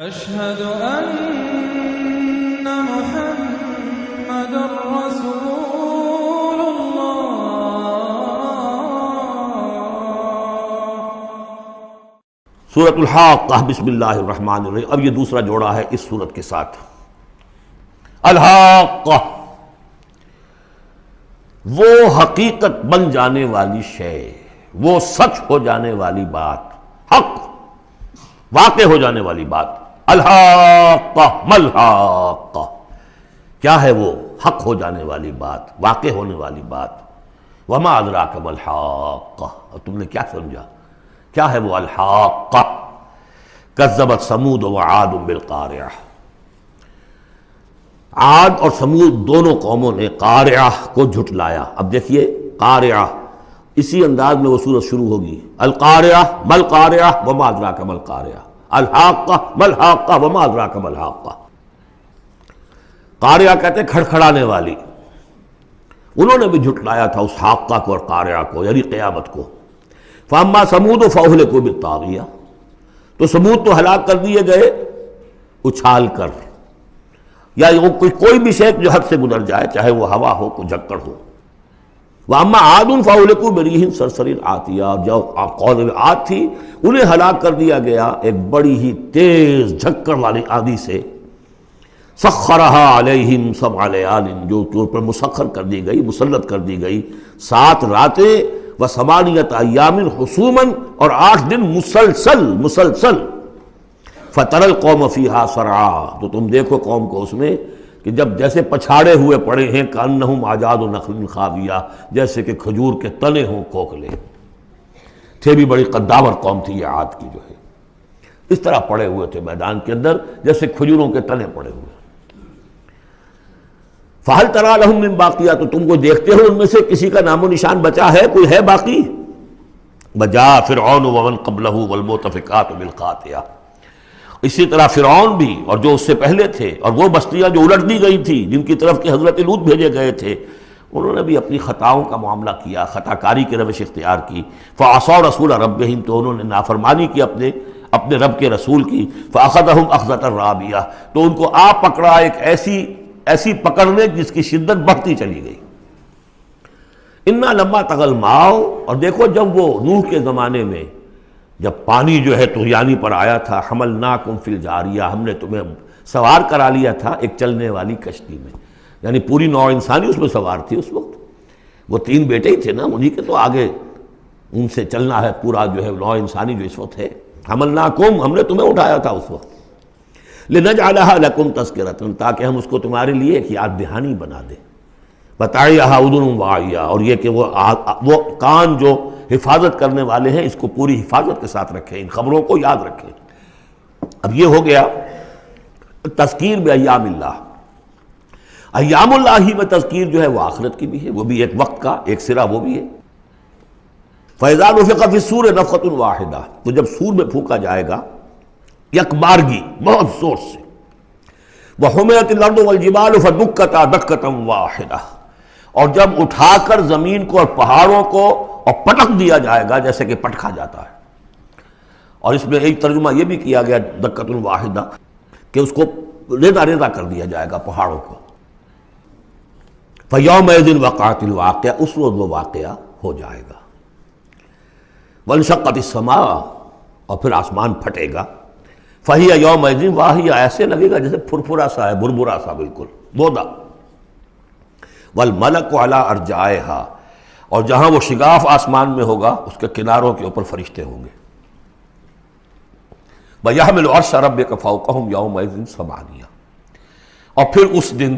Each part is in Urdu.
أشهد أن محمد رسول الله۔ سورۃ الحاقہ، بسم اللہ الرحمن الرحیم۔ اب یہ دوسرا جوڑا ہے اس سورت کے ساتھ۔ الحاقہ، وہ حقیقت بن جانے والی شے، وہ سچ ہو جانے والی بات، حق واقع ہو جانے والی بات۔ الحاقہ ملحاقہ، کیا ہے وہ حق ہو جانے والی بات، واقع ہونے والی بات۔ وما ادراک ملحاقہ، اور تم نے کیا سمجھا کیا ہے وہ الحاقہ؟ کذبت ثمود وعاد بالقارعہ، عاد اور سمود دونوں قوموں نے قارعہ کو جھٹلایا۔ اب دیکھیے قارعہ، اسی انداز میں وہ سورت شروع ہوگی۔ القارعہ ملقارعہ وما ادراک ملقارعہ، الحاقہ ملحاقہ وما ادراک ملحاقہ۔ قارعہ کہتے ہیں کھڑکھڑانے والی، انہوں نے بھی جھٹلایا تھا اس حاقہ کو اور قارعہ کو، یعنی قیامت کو۔ فاما ثمود فاہلکوا بالطاغیہ، تو سمود تو ہلاک کر دیے گئے اچھال کر، یا کوئی بھی شے جو حد سے گزر جائے، چاہے وہ ہوا ہو کوئی جھکڑ ہو۔ واما عاد فاہلکوا بریح صرصر عاتیہ، جو قوم عاد تھی انہیں ہلاک کر دیا گیا ایک بڑی ہی تیز جھکڑ والی آندھی سے۔ سخرہا علیہم سبع لیال، جو پر مسخر کر دی گئی، مسلط کر دی گئی 7 راتیں وثمانیۃ ایام حسوما، اور 8 دن مسلسل۔ فتری القوم فیہا صرعا، تو تم دیکھو قوم کو اس میں کہ جب جیسے پچھاڑے ہوئے پڑے ہیں، کأنہم اعجاز نخل خاویہ، جیسے کہ کھجور کے تنے ہوں کھوکھلے تھے۔ بھی بڑی قداور قوم تھی یہ عاد کی، جو ہے اس طرح پڑے ہوئے تھے میدان کے اندر جیسے کھجوروں کے تنے پڑے ہوئے۔ فَهَلْ تَرَىٰ لَهُم مِّن بَاقِیَةٍ، تو تم کو دیکھتے ہو ان میں سے کسی کا نام و نشان بچا ہے، کوئی ہے باقی؟ وَجَاءَ فِرْعَوْنُ وَمَنْ قَبْلَهُ وَالْمُؤْتَفِكَاتُ بِالْخَاطِئَةِ، اسی طرح فرعون بھی اور جو اس سے پہلے تھے، اور وہ بستیاں جو الٹ دی گئی تھی جن کی طرف کہ حضرت لوط بھیجے گئے تھے، انہوں نے بھی اپنی خطاؤں کا معاملہ کیا، خطا کاری کی روش اختیار کی۔ فَعَصَوْا رَسُولَ رَبِّهِمْ، تو انہوں نے نافرمانی کی اپنے رب کے رسول کی۔ فَأَخَذَهُمْ أَخْذَةً رَابِيَةً، تو ان کو پکڑا ایک ایسی پکڑنے جس کی شدت بڑھتی چلی گئی۔ اِنَّا لَمَّا طَغَى الْمَاءُ، اور دیکھو جب وہ نوح کے زمانے میں جب پانی جو ہے طغیانی پر آیا تھا، حملناکم فی الجاریہ، ہم نے تمہیں سوار کرا لیا تھا ایک چلنے والی کشتی میں، یعنی پوری نوع انسانی اس میں سوار تھی اس وقت۔ وہ 3 بیٹے ہی تھے نا، انہی کے تو آگے ان سے چلنا ہے پورا جو ہے نوع انسانی جو اس وقت ہے۔ حملناکم، ہم نے تمہیں اٹھایا تھا اس وقت۔ لنجعلها لکم تذکرۃ، تاکہ ہم اس کو تمہارے لیے ایک یاد دہانی بنا دیں۔ وتعیھا اذن واعیہ، اور یہ کہ وہ کان جو حفاظت کرنے والے ہیں اس کو پوری حفاظت کے ساتھ رکھیں، ان خبروں کو یاد رکھیں۔ اب یہ ہو گیا تذکیر بایام اللہ۔ ایام اللہ ہی میں تذکیر جو ہے وہ آخرت کی بھی ہے، وہ بھی ایک وقت کا ایک سرا وہ بھی ہے۔ فَإِذَا نُفِخَ فِي الصُّورِ نَفْخَةٌ وَاحِدَةٌ، تو جب سور میں پھونکا جائے گا یک بارگی بہت زور سے۔ وَحُمِلَتِ الْأَرْضُ وَالْجِبَالُ فَدُكَّتَا دَكَّةً وَاحِدَةً، اور جب اٹھا کر زمین کو اور پہاڑوں کو اور پٹک دیا جائے گا جیسے کہ پٹکا جاتا ہے۔ اور اس میں ایک ترجمہ یہ بھی کیا گیا دکۃ واحدہ کہ اس کو ریزہ ریزہ کر دیا جائے گا پہاڑوں کو۔ فَيَوْمَئِذٍ وَقَعَتِ الْوَاقِعَةُ، اس روز وہ واقعہ ہو جائے گا۔ وَانشَقَّتِ السَّمَاءُ، اور پھر آسمان پھٹے گا۔ فَهِيَ يَوْمَئِذٍ وَاهِيَةٌ، ایسے لگے گا جیسے پھرپھرا سا ہے، بربرا سا، بالکل بودا۔ وَالْمَلَكُ عَلَىٰ أَرْجَائِهَا، اور جہاں وہ شگاف آسمان میں ہوگا اس کے کناروں کے اوپر فرشتے ہوں گے۔ وَيَحْمِلُ عَرْشَ رَبِّكَ فَوْقَهُمْ يَوْمَئِذٍ ثَمَانِيَةٌ، اور پھر اس دن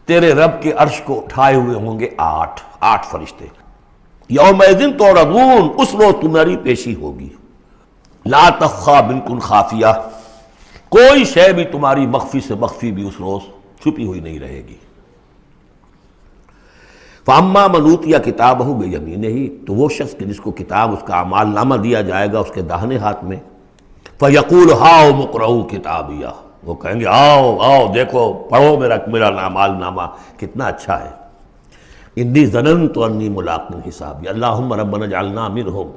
تیرے رب کے عرش کو اٹھائے ہوئے ہوں گے 8 فرشتے۔ یومئذ تعرضون، اس روز تمہاری پیشی ہوگی۔ لا تخفی منکم خافیہ، کوئی شے بھی تمہاری مخفی سے مخفی بھی اس روز چھپی ہوئی نہیں رہے گی۔ فَأَمَّا مَنْ أُوتِیَ کِتَابَهُ بِیَمِینِهِ، تو وہ شخص کہ جس کو کتاب اس کا اعمال نامہ دیا جائے گا اس کے داہنے ہاتھ میں۔ فَیَقُولُ هَاؤْمُ اقْرَءُوا کِتَابِیَہ، وہ کہیں گے آؤ دیکھو پڑھو میرا اعمال نامہ کتنا اچھا ہے۔ انی ظننت انی ملاق حسابی، اللہم ربنا اجعلنا منہم۔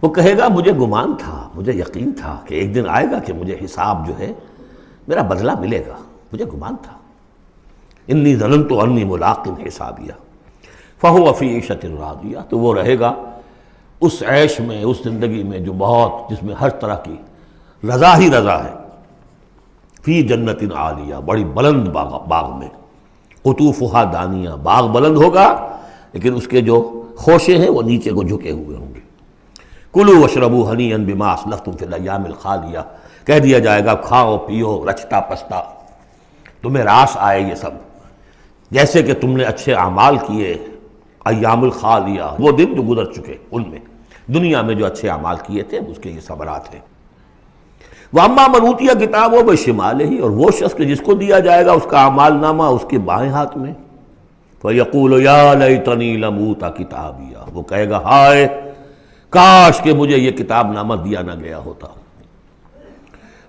وہ کہے گا مجھے گمان تھا، مجھے یقین تھا کہ ایک دن آئے گا کہ مجھے حساب جو ہے میرا بدلہ ملے گا، مجھے گمان تھا۔ انی ظننت انی ملاق حسابیہ فہو فی عیشۃ راضیہ، تو وہ رہے گا اس عیش میں، اس زندگی میں جو بہت، جس میں ہر طرح کی رضا ہی رضا ہے، فی جنت عالیہ، بڑی بلند باغ میں، قطوفہا دانیہ، باغ بلند ہوگا لیکن اس کے جو خوشے ہیں وہ نیچے کو جھکے ہوئے ہوں گے۔ کلوا واشربوا ہنیئا بما اسلفتم فی الایام الخالیہ، کہہ دیا جائے گا کھاؤ پیو رچتا پستا، تمہیں راس آئے یہ سب، جیسے کہ تم نے اچھے اعمال کیے ایام الخالیہ، وہ دن جو گزر چکے، ان میں دنیا میں جو اچھے اعمال کیے تھے اس کے یہ ثمرات ہیں۔ وَأَمَّا مَنْ أُوتِیَ کِتَابَهُ بِشِمَالِهِ، اور وہ شخص کہ جس کو دیا جائے گا اس کا اعمال نامہ اس کے بائیں ہاتھ میں، فَيَقُولُ يَا لَيْتَنِي لَمْ أُوتَ کِتَابِیَہ، وہ کہے گا ہائے کاش کہ مجھے یہ کتاب نامہ دیا نہ گیا ہوتا،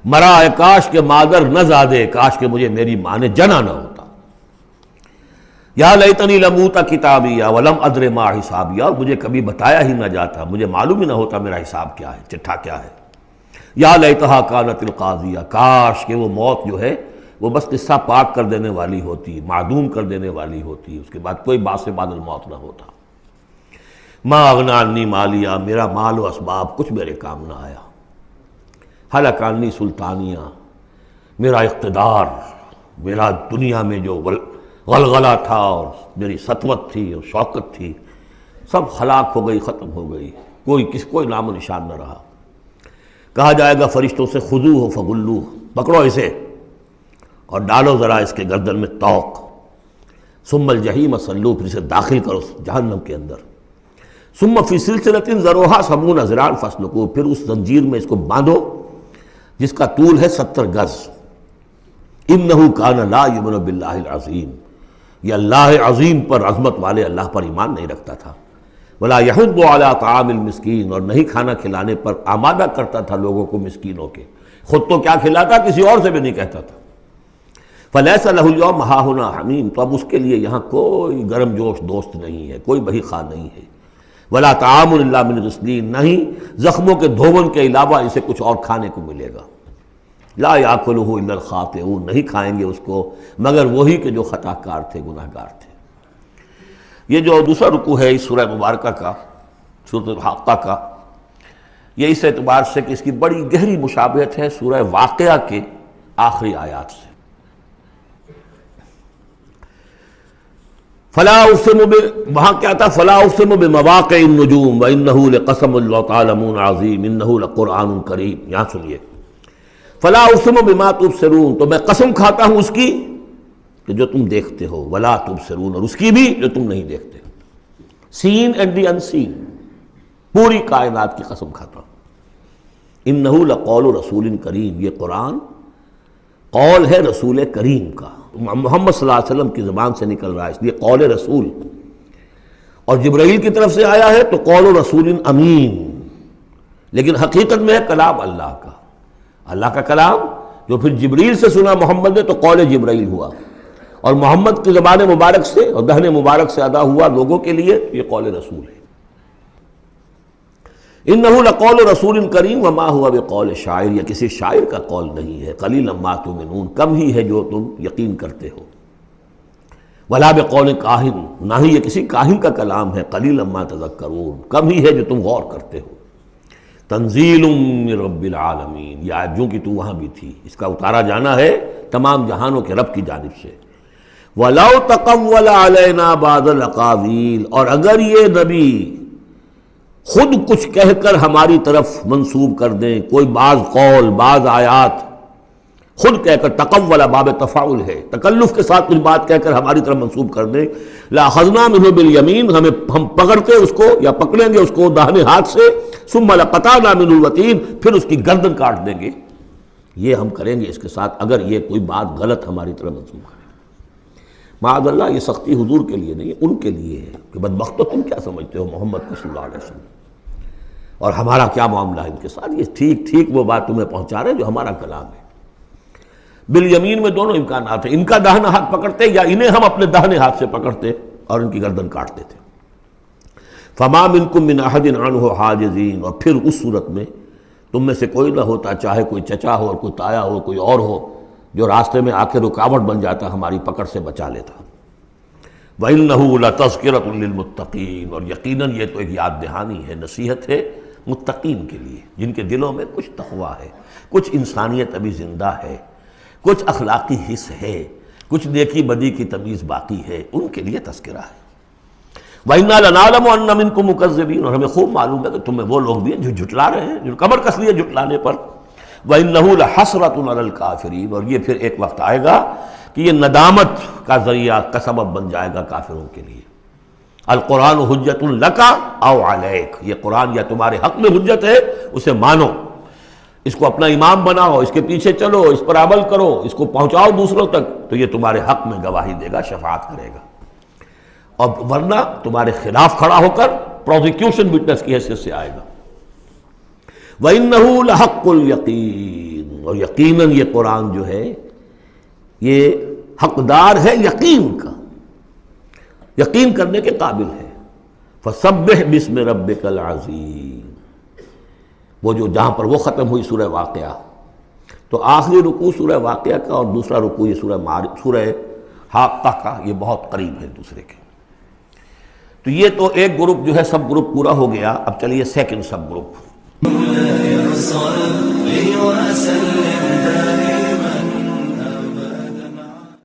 مرا کاش کہ مادر نہ زادے، کاش کہ مجھے میری ماں نے جنا نہ ہوتا۔ یا لیتنی لم اوت کتابیہ ولم ادر ما حسابیہ، مجھے کبھی بتایا ہی نہ جاتا، مجھے معلوم ہی نہ ہوتا میرا حساب کیا ہے، چٹھا کیا ہے۔ یا لیتہا کانت القاضیہ، کاش کہ وہ موت جو ہے وہ بس قصہ پاک کر دینے والی ہوتی، معدوم کر دینے والی ہوتی، اس کے بعد کوئی باعث بعد الموت نہ ہوتا۔ ما اغنی عنی مالیہ، میرا مال و اسباب کچھ میرے کام نہ آیا۔ ہلک عنی سلطانیہ، میرا اقتدار، میرا دنیا میں جو غلغلہ تھا اور میری سطوت تھی اور شوکت تھی، سب ہلاک ہو گئی، ختم ہو گئی، کوئی نام و نشان نہ رہا۔ کہا جائے گا فرشتوں سے خذوہ فغلوہ، پکڑو اسے اور ڈالو ذرا اس کے گردن میں توق، ثم الجحیم صلوہ، پھر اسے داخل کرو جہنم کے اندر، ثم فی سلسلۃ ذرعہا 70 ذراعا فاسلکوہ، پھر اس زنجیر میں اس کو باندھو جس کا طول ہے 70 گز۔ انہ کان لا یؤمن باللہ العظیم، یہ اللہ عظیم پر، عظمت والے اللہ پر ایمان نہیں رکھتا تھا۔ ولا یحض علی طعام المسکین، اور نہیں کھانا کھلانے پر آمادہ کرتا تھا لوگوں کو مسکینوں کے، خود تو کیا کھلاتا کسی اور سے بھی نہیں کہتا تھا۔ فلیس لہ اليوم ہاہنا حمیم، تو اب اس کے لیے یہاں کوئی گرم جوش دوست نہیں ہے، کوئی بہی خواہ نہیں ہے۔ ولا طعام الا من غسلین، نہیں زخموں کے دھون کے علاوہ اسے کچھ اور کھانے کو ملے گا۔ لا یاکلہ الا الخاطئون، نہیں کھائیں گے اس کو مگر وہی کہ جو خطا کار تھے، گناہ گار تھے۔ یہ جو دوسرا رکوع ہے اس سورہ مبارکہ کا، سورۃ الحاقہ کا، یہ اس اعتبار سے کہ اس کی بڑی گہری مشابہت ہے سورہ واقعہ کے آخری آیات سے۔ فلا اقسم وہاں کیا تھا؟ فلا اقسم بمواقع النجوم وانہ لقسم لو تعلمون عظیم انہ لقرآن کریم۔ یہاں سنیے، فلا اقسم بما تبصرون، تو میں قسم کھاتا ہوں اس کی کہ جو تم دیکھتے ہو، ولا تبصرون، اور اس کی بھی جو تم نہیں دیکھتے، سین اینڈ دی ان سین، پوری کائنات کی قسم کھاتا ہوں۔ انہ لقول رسول کریم، یہ قرآن قول ہے رسول کریم کا، محمد صلی اللہ علیہ وسلم کی زبان سے نکل رہا ہے، اس لیے قول رسول، اور جبرائیل کی طرف سے آیا ہے تو قول رسول امین، لیکن حقیقت میں ہے کلام اللہ کا، اللہ کا کلام جو پھر جبریل سے سنا محمد نے تو قول جبرائیل ہوا، اور محمد کی زبان مبارک سے اور دہن مبارک سے ادا ہوا لوگوں کے لیے، یہ قول رسول ہے۔ انہ لقول رسول کریم وما هو بقول شاعر، یہ کسی شاعر کا قول نہیں ہے، قلیلا ما تؤمنون، کم ہی ہے جو تم یقین کرتے ہو، ولا بقول کاہن، نہ ہی یہ کسی کاہن کا کلام ہے، قلیلا ما تذکرون، کم ہی ہے جو تم غور کرتے ہو۔ تنزیل من رب العالمین، یہ آیت جو کہ تو وہاں بھی تھی، اس کا اتارا جانا ہے تمام جہانوں کے رب کی جانب سے۔ وَلَوْ تَقَوَّلَ عَلَيْنَا بَعْضَ الْأَقَاوِيلِ، اور اگر یہ نبی خود کچھ کہہ کر ہماری طرف منسوب کر دیں، کوئی بعض قول، بعض آیات خود کہہ کر، تقول باب تفاعل ہے، تکلف کے ساتھ کچھ بات کہہ کر ہماری طرف منسوب کر دیں، لَأَخَذْنَا مِنْهُ بِالْيَمِينِ، ہم پکڑتے اس کو یا پکڑیں گے اس کو داہنے ہاتھ سے، ثُمَّ لَقَطَعْنَا مِنْهُ الْوَتِينَ، پھر اس کی گردن کاٹ دیں گے۔ یہ ہم کریں گے اس کے ساتھ اگر یہ کوئی بات غلط ہماری طرف منسوب کرے۔ معاذ اللہ، یہ سختی حضور کے لیے نہیں ہے، ان کے لیے ہے کہ بدبختو تم کیا سمجھتے ہو محمد صلی اللہ علیہ وسلم، اور ہمارا کیا معاملہ ہے ان کے ساتھ، یہ ٹھیک ٹھیک وہ بات تمہیں پہنچا رہے جو ہمارا کلام ہے۔ بالیمین میں دونوں امکانات ہیں، ان کا داہنا ہاتھ پکڑتے یا انہیں ہم اپنے داہنے ہاتھ سے پکڑتے اور ان کی گردن کاٹتے تھے۔ فما منکم من احد عنہ حاجزین، اور پھر اس صورت میں تم میں سے کوئی نہ ہوتا، چاہے کوئی چچا ہو اور کوئی تایا ہو کوئی اور ہو، جو راستے میں آ کے رکاوٹ بن جاتا، ہماری پکڑ سے بچا لیتا۔ وَإِنَّهُ لَتَذْكِرَةٌ لِّلْمُتَّقِينَ، اور یقیناً یہ تو ایک یاد دہانی ہے، نصیحت ہے متقین کے لیے، جن کے دلوں میں کچھ تقویٰ ہے، کچھ انسانیت ابھی زندہ ہے، کچھ اخلاقی حس ہے، کچھ نیکی بدی کی تمیز باقی ہے، ان کے لیے تذکرہ ہے۔ وَإِنَّا لَنَعْلَمُ أَنَّ مِنكُم مُكَذِّبِينَ، اور ہمیں خوب معلوم ہے کہ تمہیں وہ لوگ بھی ہیں جو جھٹلا رہے ہیں، جو کمر کس لیے جھٹلانے پر۔ وَإِنَّهُ لَحَسْرَةٌ عَلَى الْكَافِرِينَ، اور یہ پھر ایک وقت آئے گا کہ یہ ندامت کا ذریعہ کا سبب بن جائے گا کافروں کے لیے۔ القرآن حجت لک او علیک، یہ قرآن یا تمہارے حق میں حجت ہے، اسے مانو، اس کو اپنا امام بناؤ، اس کے پیچھے چلو، اس پر عمل کرو، اس کو پہنچاؤ دوسروں تک، تو یہ تمہارے حق میں گواہی دے گا، شفاعت کرے گا، اور ورنہ تمہارے خلاف کھڑا ہو کر پروزیکیوشن وٹنس کی حیثیت سے آئے گا۔ وَإِنَّهُ لَحَقُّ الْيَقِينِ، اور یقیناً یہ قرآن جو ہے یہ حقدار ہے یقین کا، یقین کرنے کے قابل ہے۔ فَسَبِّحْ بِاسْمِ رَبِّكَ الْعَظِيمِ، وہ جو جہاں پر وہ ختم ہوئی سورہ واقعہ، تو آخری رکوع سورہ واقعہ کا اور دوسرا رکوع یہ سورہ حاقہ کا، یہ بہت قریب ہے دوسرے کے۔ تو یہ تو ایک گروپ جو ہے سب گروپ پورا ہو گیا، اب چلیے سیکنڈ سب گروپ۔